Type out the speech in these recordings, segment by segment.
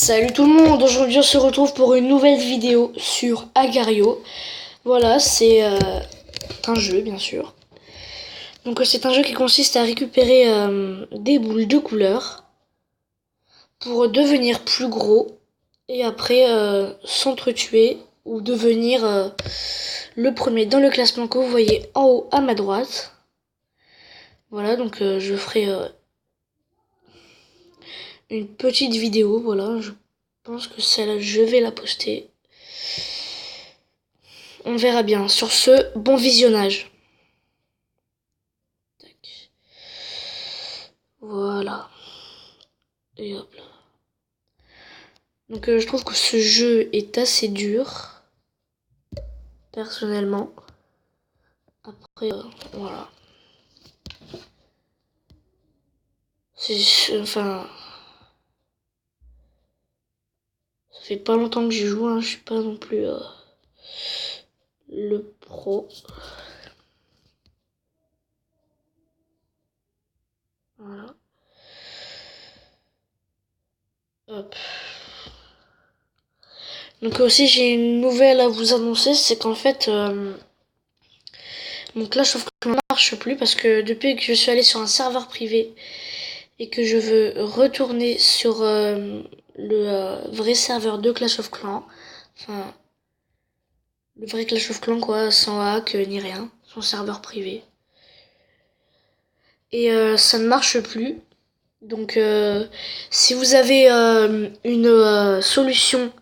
Salut tout le monde, aujourd'hui on se retrouve pour une nouvelle vidéo sur Agar.io. Voilà, c'est un jeu bien sûr. Donc c'est un jeu qui consiste à récupérer des boules de couleur pour devenir plus gros et après s'entretuer ou devenir le premier dans le classement que vous voyez en haut à ma droite. Voilà, donc je ferai une petite vidéo, voilà, je pense que celle-là je vais la poster. On verra bien. Sur ce, bon visionnage. Tac. Voilà. Et hop là. Donc je trouve que ce jeu est assez dur. Personnellement. Après, voilà. Enfin... Ça fait pas longtemps que j'y joue, hein. Je suis pas non plus le pro. Voilà. Hop. Donc aussi j'ai une nouvelle à vous annoncer, c'est qu'en fait mon Clash of Clans ne marche plus parce que depuis que je suis allée sur un serveur privé et que je veux retourner sur le vrai serveur de Clash of Clans, enfin le vrai Clash of Clans quoi, sans hack ni rien, son serveur privé. Et ça ne marche plus. Donc si vous avez une solution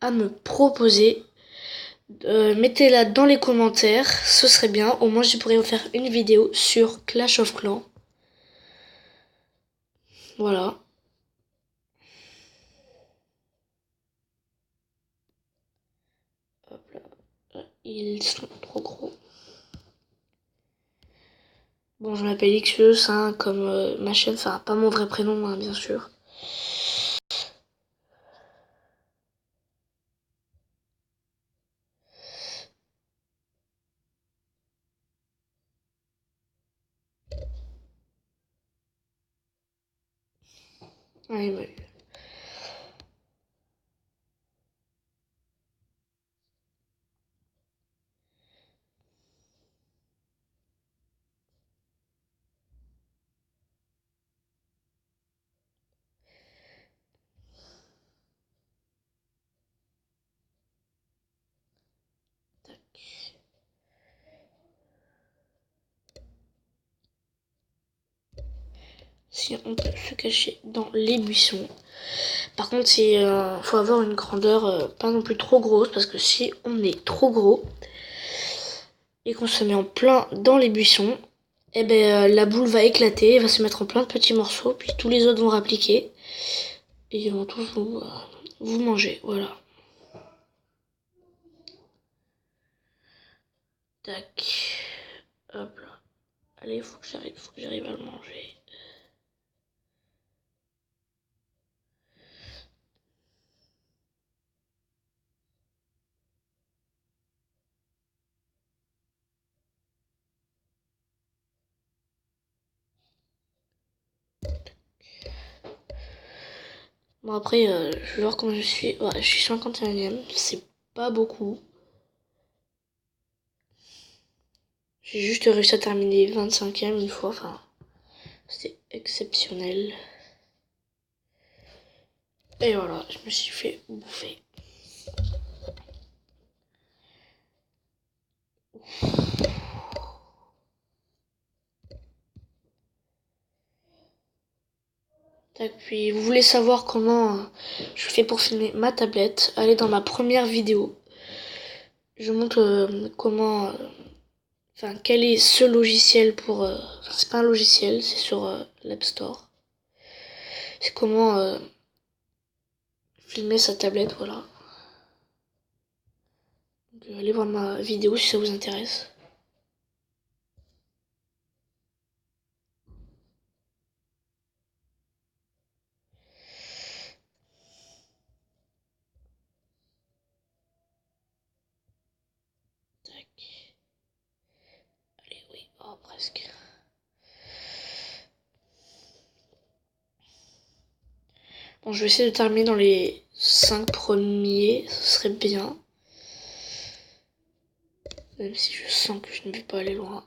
à me proposer, mettez-la dans les commentaires, ce serait bien. Au moins je pourrais vous faire une vidéo sur Clash of Clans. Voilà. Hop là. Ils sont trop gros. Bon, je m'appelle Xeus, hein, comme ma chaîne, enfin pas mon vrai prénom, hein, bien sûr. Allez, ouais. Si on peut se cacher dans les buissons. Par contre, faut avoir une grandeur pas non plus trop grosse, parce que si on est trop gros et qu'on se met en plein dans les buissons, eh ben la boule va éclater, elle va se mettre en plein de petits morceaux, puis tous les autres vont répliquer et ils vont tous vous manger. Voilà. Tac. Hop là. Allez, faut que j'arrive à le manger. Bon après, je vais voir comment je suis. Ouais, je suis 51ème, c'est pas beaucoup. J'ai juste réussi à terminer 25ème une fois, enfin, c'était exceptionnel. Et voilà, je me suis fait bouffer. Tac, puis vous voulez savoir comment je fais pour filmer ma tablette, allez dans ma première vidéo. Je montre comment... Enfin, quel est ce logiciel pour... Enfin, c'est pas un logiciel, c'est sur l'App Store. C'est comment filmer sa tablette, voilà. Donc, allez voir ma vidéo si ça vous intéresse. Tac. Allez, oui, oh, presque. Bon, je vais essayer de terminer dans les 5 premiers, ce serait bien. Même si je sens que je ne vais pas aller loin.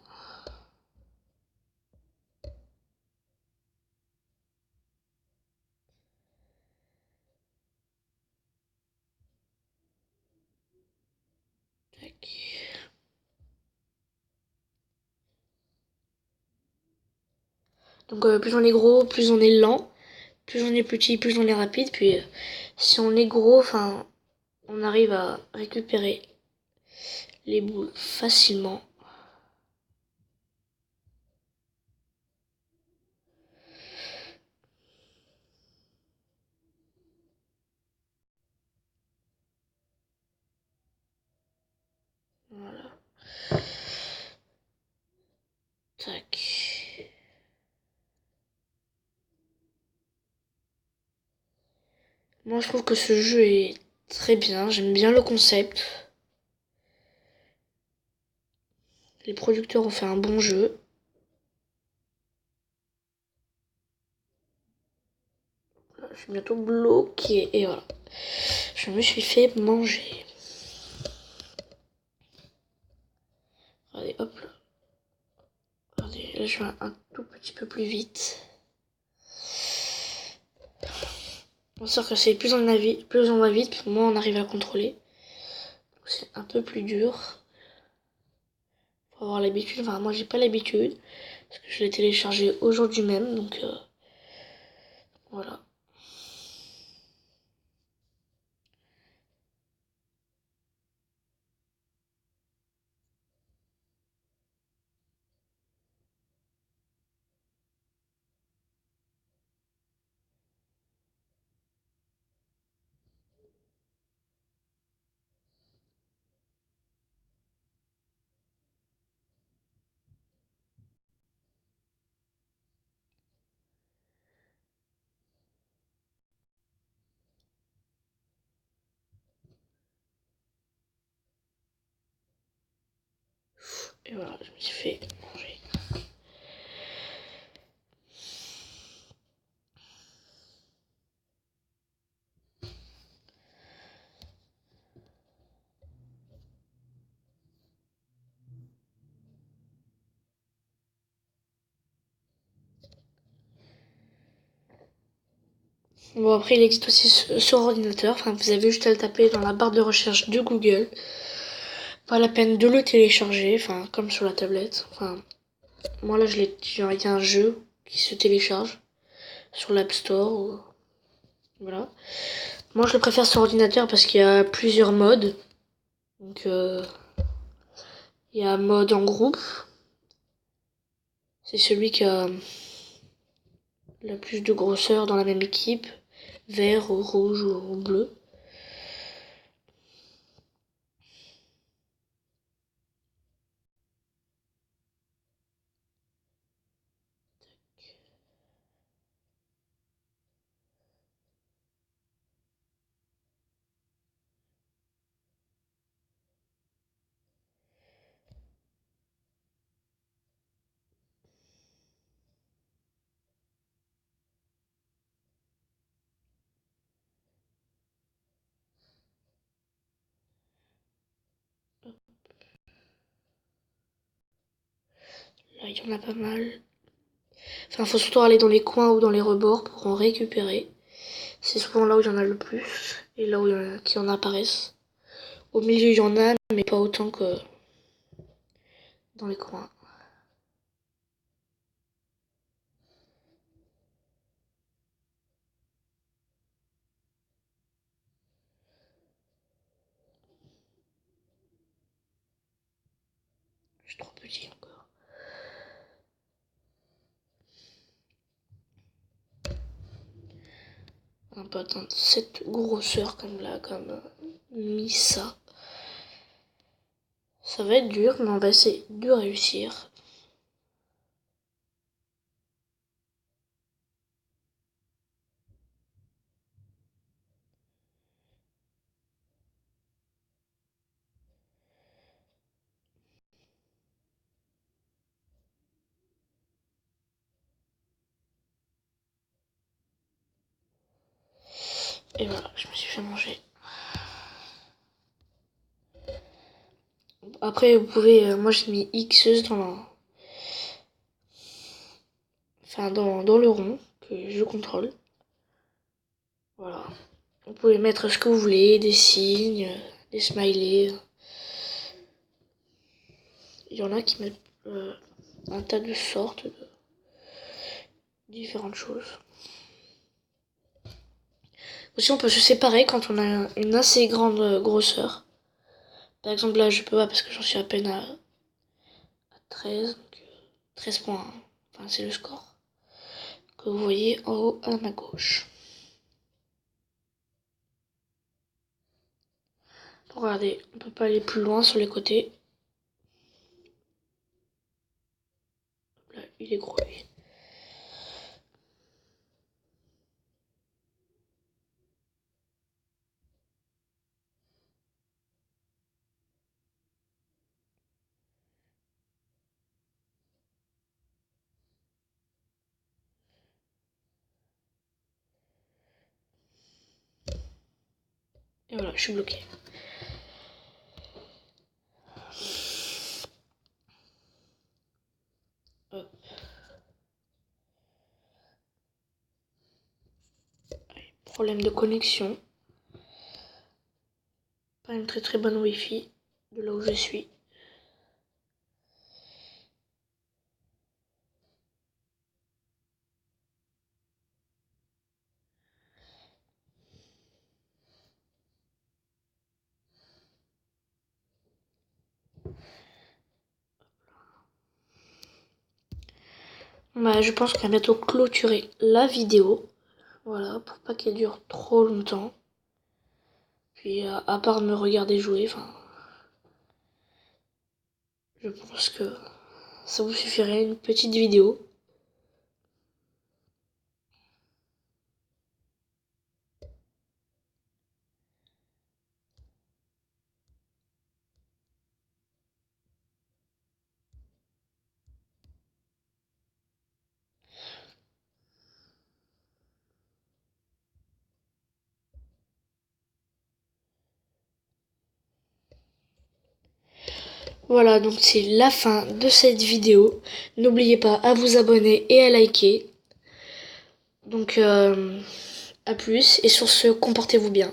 Tac. Donc plus on est gros, plus on est lent. Plus on est petit, plus on est rapide. Puis si on est gros, enfin, on arrive à récupérer les boules facilement. Voilà. Tac. Moi, je trouve que ce jeu est très bien. J'aime bien le concept. Les producteurs ont fait un bon jeu. Voilà, je suis bientôt bloqué. Et voilà. Je me suis fait manger. Regardez, hop là. Regardez, là, je vais un tout petit peu plus vite. On sait que c'est plus on va vite, plus moins on arrive à le contrôler. C'est un peu plus dur. Faut avoir l'habitude. Enfin, moi, j'ai pas l'habitude. Parce que je l'ai téléchargé aujourd'hui même. Donc, voilà. Et voilà, je me suis fait manger. Bon, après, il existe aussi sur ordinateur. Enfin, vous avez juste à le taper dans la barre de recherche de Google. Pas la peine de le télécharger, enfin, comme sur la tablette. Enfin, moi là, il y a un jeu qui se télécharge sur l'App Store. Voilà. Moi, je le préfère sur ordinateur parce qu'il y a plusieurs modes. Donc, il y a un mode en groupe. C'est celui qui a la plus de grosseur dans la même équipe. Vert, ou rouge ou bleu. Là, il y en a pas mal. Enfin, faut surtout aller dans les coins ou dans les rebords pour en récupérer. C'est souvent là où il y en a le plus et là où il y en a qui en apparaissent. Au milieu, il y en a, mais pas autant que dans les coins. Je suis trop petit encore. On peut atteindre cette grosseur comme là, comme Misa. Ça va être dur, mais on va essayer de réussir. Et voilà, je me suis fait manger. Après, vous pouvez... moi, j'ai mis Xeuse dans le rond que je contrôle. Voilà. Vous pouvez mettre ce que vous voulez, des signes, des smileys. Il y en a qui mettent un tas de sortes de différentes choses. Aussi, on peut se séparer quand on a une assez grande grosseur. Par exemple, là, je peux pas parce que j'en suis à peine à 13. Donc 13 points. Enfin, c'est le score que vous voyez en haut à ma gauche. Regardez, on peut pas aller plus loin sur les côtés. Là, il est gros lui. Et voilà, je suis bloqué. Hop. Problème de connexion. Pas une très bonne wifi de là où je suis. Bah, je pense qu'on va bientôt clôturer la vidéo. Voilà, pour pas qu'elle dure trop longtemps. Puis à part me regarder jouer, enfin, je pense que ça vous suffirait une petite vidéo. Voilà, donc c'est la fin de cette vidéo. N'oubliez pas à vous abonner et à liker. Donc à plus, et sur ce, comportez-vous bien.